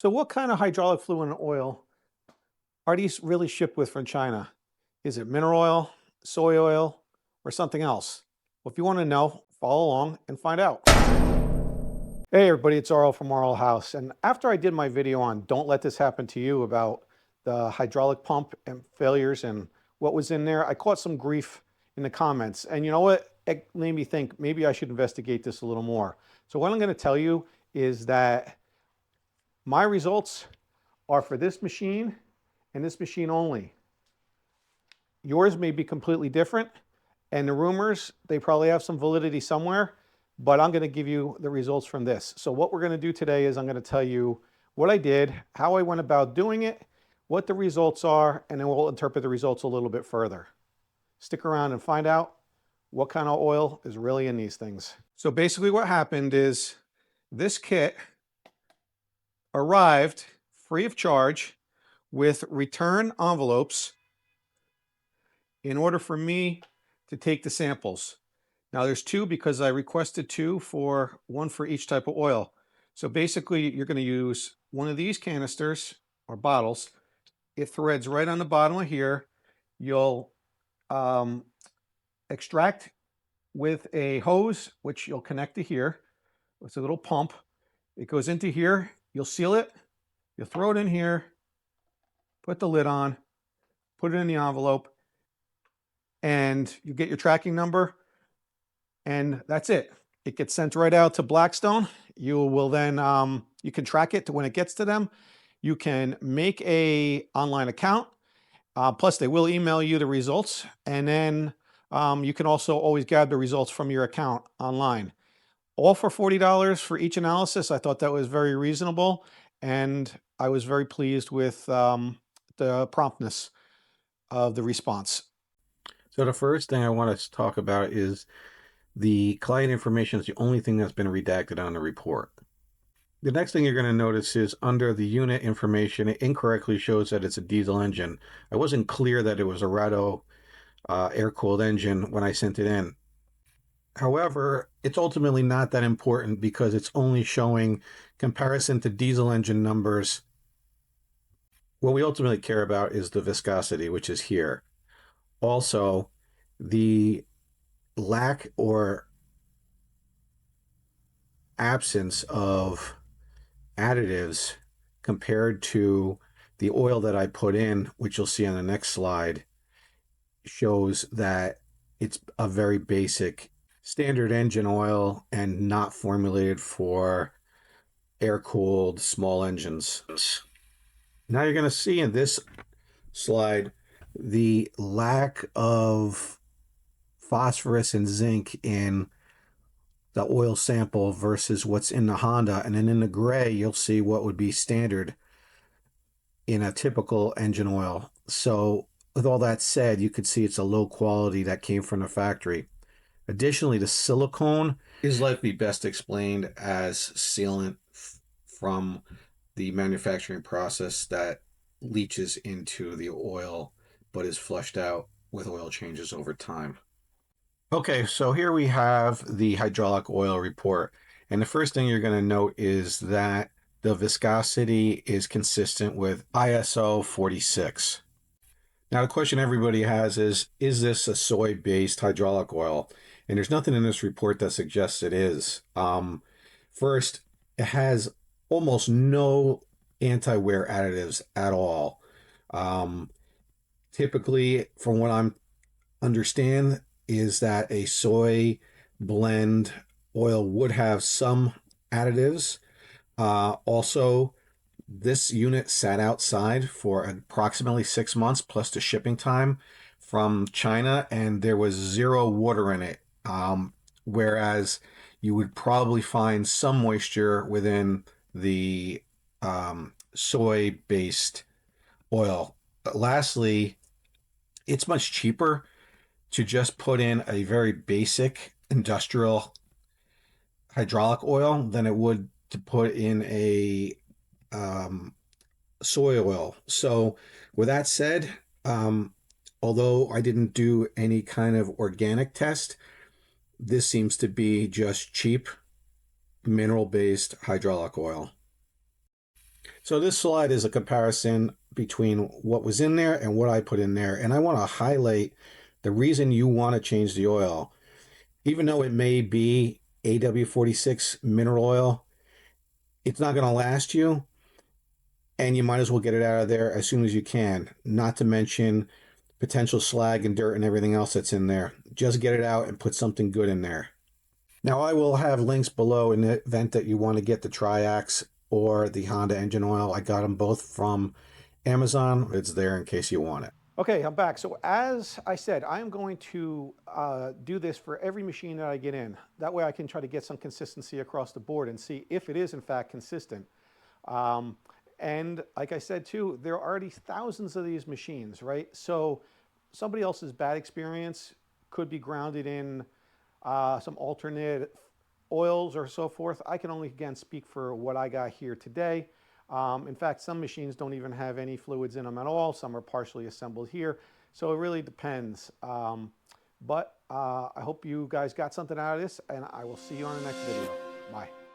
So what kind of hydraulic fluid and oil are these really shipped with from China? Is it mineral oil, soy oil, or something else? Well, if you want to know, follow along and find out. Hey everybody, it's RL from RL House. And after I did my video on Don't Let This Happen to You about the hydraulic pump and failures and what was in there, I caught some grief in the comments. And you know what? It made me think maybe I should investigate this a little more. So what I'm going to tell you is that my results are for this machine and this machine only. Yours may be completely different, and the rumors, they probably have some validity somewhere, but I'm going to give you the results from this. So what we're going to do today is I'm going to tell you what I did, how I went about doing it, what the results are, and then we'll interpret the results a little bit further. Stick around and find out what kind of oil is really in these things. So basically what happened is this kit arrived free of charge with return envelopes in order for me to take the samples. Now there's two because I requested two, for one for each type of oil. So basically you're going to use one of these canisters or bottles. It threads right on the bottom of here. You'll extract with a hose, which you'll connect to here. It's a little pump. It goes into here. You'll seal it. You'll throw it in here, put the lid on, put it in the envelope, and you get your tracking number, and that's it. It gets sent right out to Blackstone. You will then, you can track it to when it gets to them. You can make a online account. Plus they will email you the results. And then you can also always gather the results from your account online. All for $40 for each analysis. I thought that was very reasonable. And I was very pleased with the promptness of the response. So the first thing I want to talk about is the client information is the only thing that's been redacted on the report. The next thing you're going to notice is under the unit information, it incorrectly shows that it's a diesel engine. I wasn't clear that it was a Rado air-cooled engine when I sent it in. However, it's ultimately not that important because it's only showing comparison to diesel engine numbers. What we ultimately care about is the viscosity, which is here. Also, the lack or absence of additives compared to the oil that I put in, which you'll see on the next slide, shows that it's a very basic standard engine oil and not formulated for air-cooled small engines. Now you're going to see in this slide the lack of phosphorus and zinc in the oil sample versus what's in the Honda. And then in the gray, you'll see what would be standard in a typical engine oil. So with all that said, you could see it's a low quality that came from the factory. Additionally, the silicone is likely best explained as sealant from the manufacturing process that leaches into the oil but is flushed out with oil changes over time. Okay, so here we have the hydraulic oil report. And the first thing you're going to note is that the viscosity is consistent with ISO 46. Now, the question everybody has is this a soy-based hydraulic oil? And there's nothing in this report that suggests it is. First, it has almost no anti-wear additives at all. Typically, from what I'm understand, is that a soy blend oil would have some additives. Also, this unit sat outside for approximately 6 months plus the shipping time from China, and there was zero water in it. Whereas you would probably find some moisture within the soy-based oil. Lastly, it's much cheaper to just put in a very basic industrial hydraulic oil than it would to put in a soy oil. So with that said, although I didn't do any kind of organic test, this seems to be just cheap mineral-based hydraulic oil. So this slide is a comparison between what was in there and what I put in there. And I want to highlight the reason you want to change the oil. Even though it may be AW46 mineral oil, it's not going to last you. And you might as well get it out of there as soon as you can. Not to mention potential slag and dirt and everything else that's in there. Just get it out and put something good in there. Now, I will have links below in the event that you want to get the Triax or the Honda engine oil. I got them both from Amazon. It's there in case you want it. Okay, I'm back. So as I said, I'm going to do this for every machine that I get in. That way I can try to get some consistency across the board and see if it is in fact consistent. And like I said too, there are already thousands of these machines, right? So somebody else's bad experience could be grounded in some alternate oils or so forth. I can only, again, speak for what I got here today. In fact, some machines don't even have any fluids in them at all. Some are partially assembled here. So it really depends. But I hope you guys got something out of this, and I will see you on the next video. Bye.